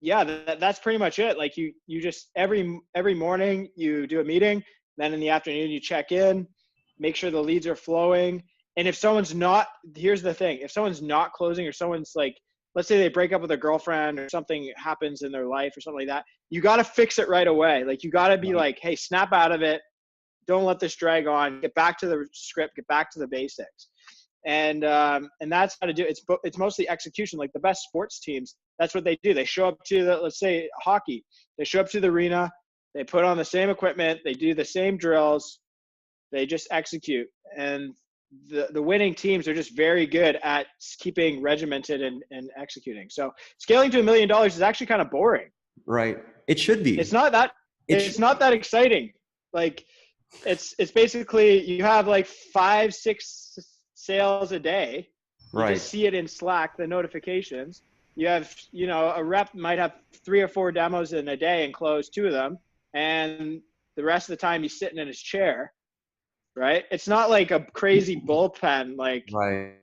Speaker 2: yeah, that's pretty much it. Like you just every morning you do a meeting, then in the afternoon you check in, make sure the leads are flowing. And if someone's not, here's the thing, if someone's not closing, or someone's like, let's say they break up with a girlfriend or something happens in their life or something like that, you got to fix it right away. Like you got to be like, hey, snap out of it. Don't let this drag on. Get back to the script, get back to the basics. And that's how to do it. It's mostly execution. Like the best sports teams, that's what they do. They show up to let's say hockey. They show up to the arena. They put on the same equipment. They do the same drills. They just execute. And the winning teams are just very good at keeping regimented and executing. So scaling to $1 million is actually kind of boring.
Speaker 1: Right. It should be.
Speaker 2: It's not that exciting. Like it's basically you have like 5-6 sales a day. You
Speaker 1: Right.
Speaker 2: just see it in Slack, the notifications. You have, a rep might have 3 or 4 demos in a day and close 2 of them. And the rest of the time he's sitting in his chair, right? It's not like a crazy bullpen, like
Speaker 1: Right.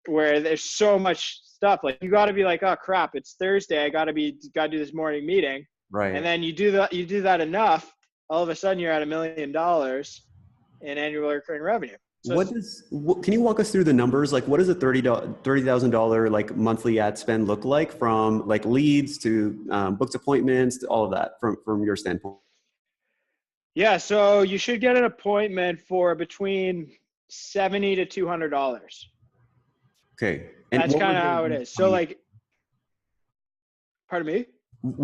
Speaker 2: where there's so much stuff. Like you got to be like, oh crap, it's Thursday. I got to do this morning meeting.
Speaker 1: Right.
Speaker 2: And then you do that enough, all of a sudden you're at $1 million in annual recurring revenue. So
Speaker 1: can you walk us through the numbers? Like what does a $30,000 like monthly ad spend look like, from like leads to booked appointments to all of that from your standpoint?
Speaker 2: Yeah. So you should get an appointment for between $70 to $200.
Speaker 1: Okay.
Speaker 2: That's kind of how it is. So like, pardon me?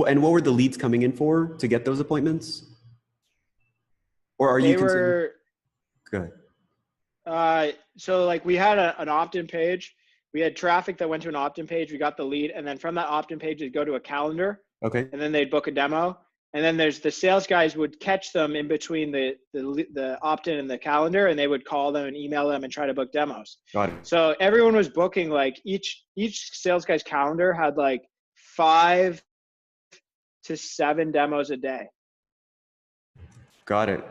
Speaker 1: And what were the leads coming in for to get those appointments? Or are you considering? Go ahead.
Speaker 2: So like we had an opt-in page. We had traffic that went to an opt-in page. We got the lead. And then from that opt-in page, they'd go to a calendar.
Speaker 1: Okay.
Speaker 2: And then they'd book a demo. And then there's the sales guys would catch them in between the opt-in and the calendar, and they would call them and email them and try to book demos.
Speaker 1: Got it.
Speaker 2: So everyone was booking, like each sales guy's calendar had like 5 to 7 demos a day.
Speaker 1: Got it.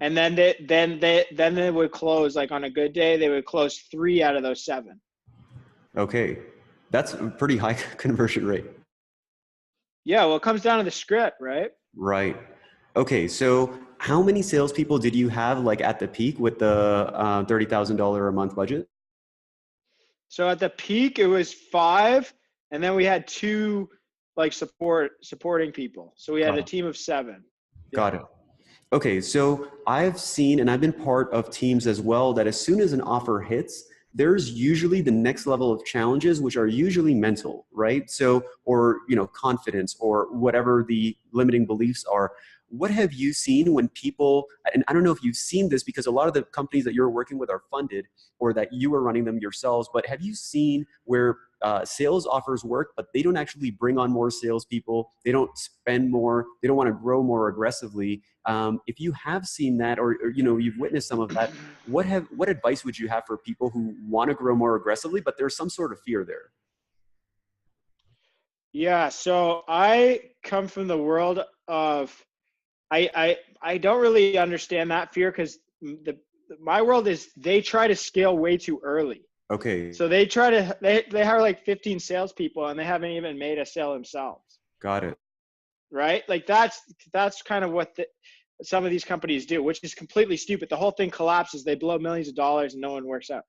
Speaker 2: And then they would close, like on a good day, they would close 3 out of those 7.
Speaker 1: Okay. That's a pretty high conversion rate.
Speaker 2: Yeah. Well, it comes down to the script, right?
Speaker 1: Right. Okay. So how many salespeople did you have like at the peak with the $30,000 a month budget?
Speaker 2: So at the peak, it was 5. And then we had 2 like supporting people. So we had a team of 7.
Speaker 1: Got it. Okay. So I've seen, and I've been part of teams as well, that as soon as an offer hits, there's usually the next level of challenges, which are usually mental, right? So, or, confidence or whatever the limiting beliefs are. What have you seen when people, and I don't know if you've seen this because a lot of the companies that you're working with are funded or that you are running them yourselves, but have you seen where sales offers work, but they don't actually bring on more salespeople, they don't spend more, they don't want to grow more aggressively? If you have seen that, or you've witnessed some of that, what advice would you have for people who want to grow more aggressively, but there's some sort of fear there?
Speaker 2: Yeah. So I come from the world of, I don't really understand that fear, because my world is they try to scale way too early.
Speaker 1: Okay.
Speaker 2: So they hire like 15 salespeople and they haven't even made a sale themselves.
Speaker 1: Got it.
Speaker 2: Right? Like that's kind of what some of these companies do, which is completely stupid. The whole thing collapses. They blow millions of dollars and no one works out.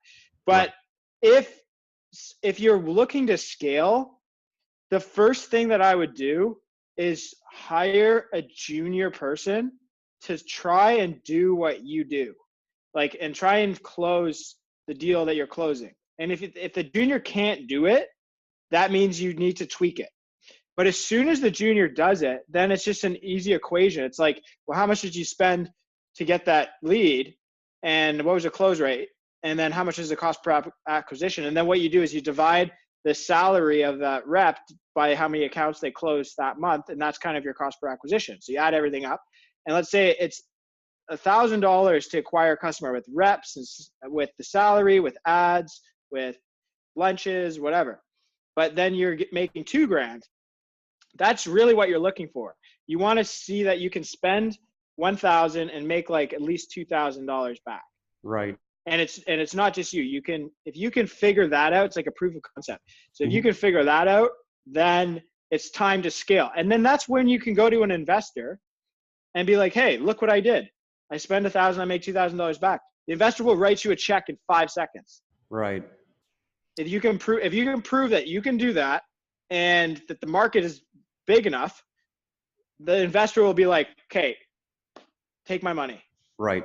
Speaker 2: But if you're looking to scale, the first thing that I would do is hire a junior person to try and do what you do, like, and try and close the deal that you're closing. And if the junior can't do it, that means you need to tweak it. But as soon as the junior does it, then it's just an easy equation. It's like, well, how much did you spend to get that lead? And what was the close rate? And then how much is the cost per acquisition? And then what you do is you divide the salary of that rep by how many accounts they closed that month. And that's kind of your cost per acquisition. So you add everything up. And let's say it's $1,000 to acquire a customer with reps, and with the salary, with ads, with lunches, whatever. But then you're making $2,000. That's really what you're looking for. You want to see that you can spend $1,000 and make like at least $2,000 back.
Speaker 1: Right.
Speaker 2: And it's not just you. If you can figure that out, it's like a proof of concept. So if you can figure that out, then it's time to scale. And then that's when you can go to an investor and be like, hey, look what I did. I spend $1,000, I make $2,000 back. The investor will write you a check in 5 seconds.
Speaker 1: Right.
Speaker 2: If you can prove that you can do that and that the market is big enough, the investor will be like, okay, take my money.
Speaker 1: Right.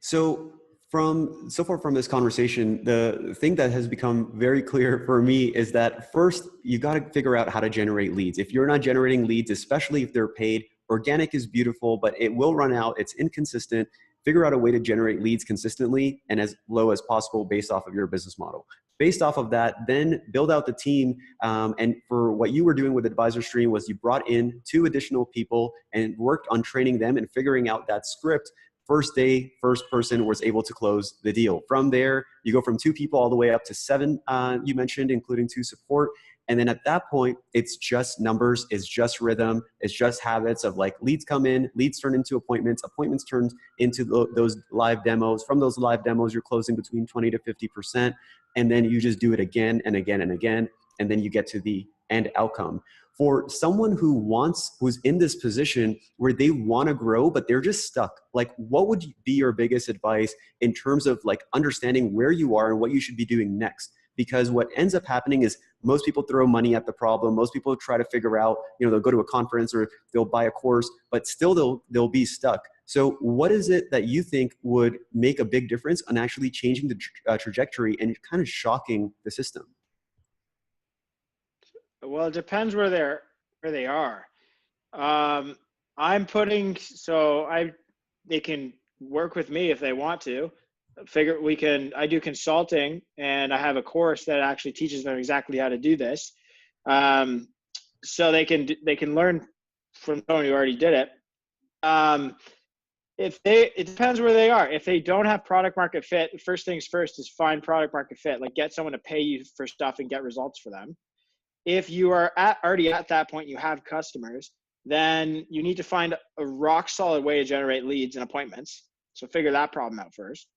Speaker 1: So so far from this conversation, the thing that has become very clear for me is that first, you got to figure out how to generate leads. If you're not generating leads, especially if they're paid, organic is beautiful, but it will run out. It's inconsistent. Figure out a way to generate leads consistently and as low as possible based off of your business model. Based off of that, then build out the team. And for what you were doing with Advisor Stream was you brought in 2 additional people and worked on training them and figuring out that script. First day, first person was able to close the deal. From there, you go from 2 people all the way up to 7, you mentioned, including 2 support. And then at that point, it's just numbers, it's just rhythm, it's just habits of like leads come in, leads turn into appointments, appointments turn into those live demos. From those live demos, you're closing between 20 to 50%. And then you just do it again and again and again. And then you get to the end outcome. For someone who's in this position where they want to grow, but they're just stuck, like what would be your biggest advice in terms of like understanding where you are and what you should be doing next? Because what ends up happening is most people throw money at the problem. Most people try to figure out, they'll go to a conference or they'll buy a course, but still they'll be stuck. So what is it that you think would make a big difference on actually changing the trajectory and kind of shocking the system?
Speaker 2: Well, it depends where they are. They can work with me if they want to. I do consulting, and I have a course that actually teaches them exactly how to do this. So they can learn from someone who already did it. It depends where they are. If they don't have product market fit, first things first is find product market fit. Like get someone to pay you for stuff and get results for them. If you are already at that point, you have customers, then you need to find a rock solid way to generate leads and appointments. So figure that problem out first.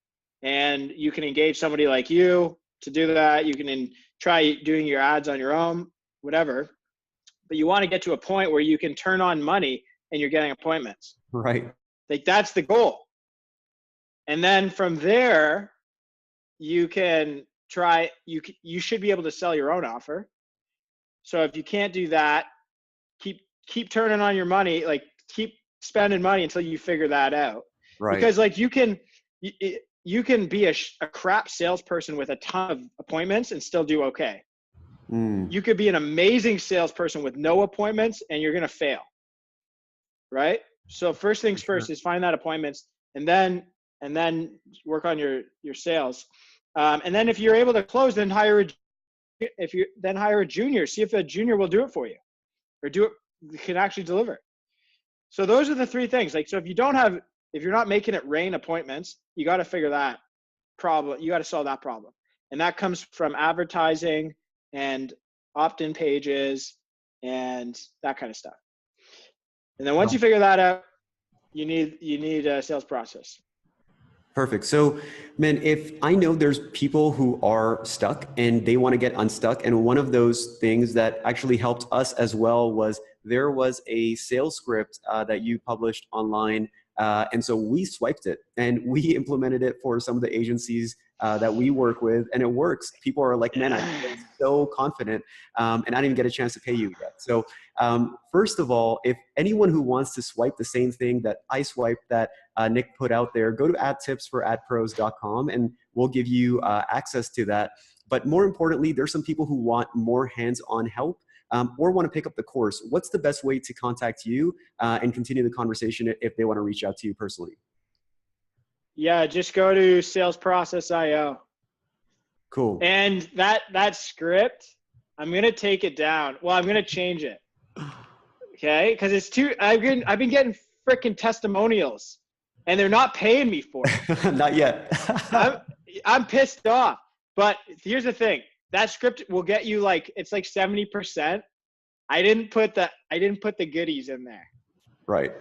Speaker 2: And you can engage somebody like you to do that. You can try doing your ads on your own, whatever. But you want to get to a point where you can turn on money and you're getting appointments.
Speaker 1: Right.
Speaker 2: Like that's the goal. And then from there, you can try, you should be able to sell your own offer. So if you can't do that, keep turning on your money, like keep spending money until you figure that out.
Speaker 1: Right.
Speaker 2: Because like you can be a crap salesperson with a ton of appointments and still do okay. You could be an amazing salesperson with no appointments and you're going to fail. Right? So first things first is find that appointments and then work on your sales. And then if you're able to close, then hire a junior, see if a junior will do it for you or can actually deliver. So those are the 3 things. Like, so if you're not making it rain appointments, you got to figure that problem. You got to solve that problem. And that comes from advertising and opt-in pages and that kind of stuff. And then once you figure that out, you need a sales process.
Speaker 1: Perfect. So, man, if I know there's people who are stuck and they want to get unstuck, and one of those things that actually helped us as well was there was a sales script that you published online. And so we swiped it and we implemented it for some of the agencies that we work with, and it works. People are like, man, I'm so confident, and I didn't get a chance to pay you yet. So first of all, if anyone who wants to swipe the same thing that I swiped that Nick put out there, go to adtipsforadpros.com and we'll give you access to that. But more importantly, there's some people who want more hands-on help or want to pick up the course. What's the best way to contact you and continue the conversation if they want to reach out to you personally?
Speaker 2: Yeah, just go to salesprocess.io.
Speaker 1: Cool.
Speaker 2: And that script, I'm going to take it down. Well, I'm going to change it. Okay? Because I've been getting freaking testimonials and they're not paying me for it.
Speaker 1: Not yet.
Speaker 2: I'm pissed off. But here's the thing. That script will get you it's like 70%. I didn't put the goodies in there.
Speaker 1: Right.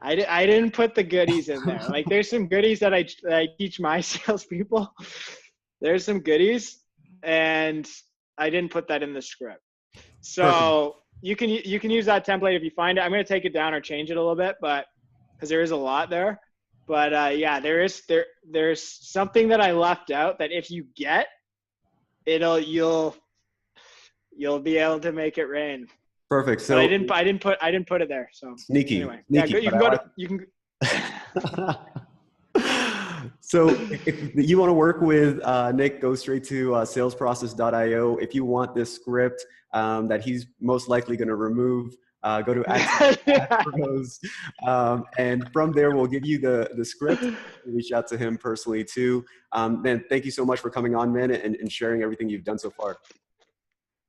Speaker 2: I didn't put the goodies in there. Like there's some goodies that I teach my salespeople. There's some goodies, and I didn't put that in the script. So you can use that template if you find it. I'm going to take it down or change it a little bit, but because there is a lot there. But yeah, there's something that I left out that if you get, you'll be able to make it rain.
Speaker 1: Perfect. So
Speaker 2: but I didn't put it there. So
Speaker 1: sneaky.
Speaker 2: Anyway,
Speaker 1: Sneaky,
Speaker 2: yeah, you can.
Speaker 1: So if you want to work with Nick, go straight to salesprocess.io. If you want this script that he's most likely going to remove, go to
Speaker 2: Yeah.
Speaker 1: Pros. And from there, we'll give you the script. Reach out to him personally too. Man, thank you so much for coming on, man, and sharing everything you've done so far.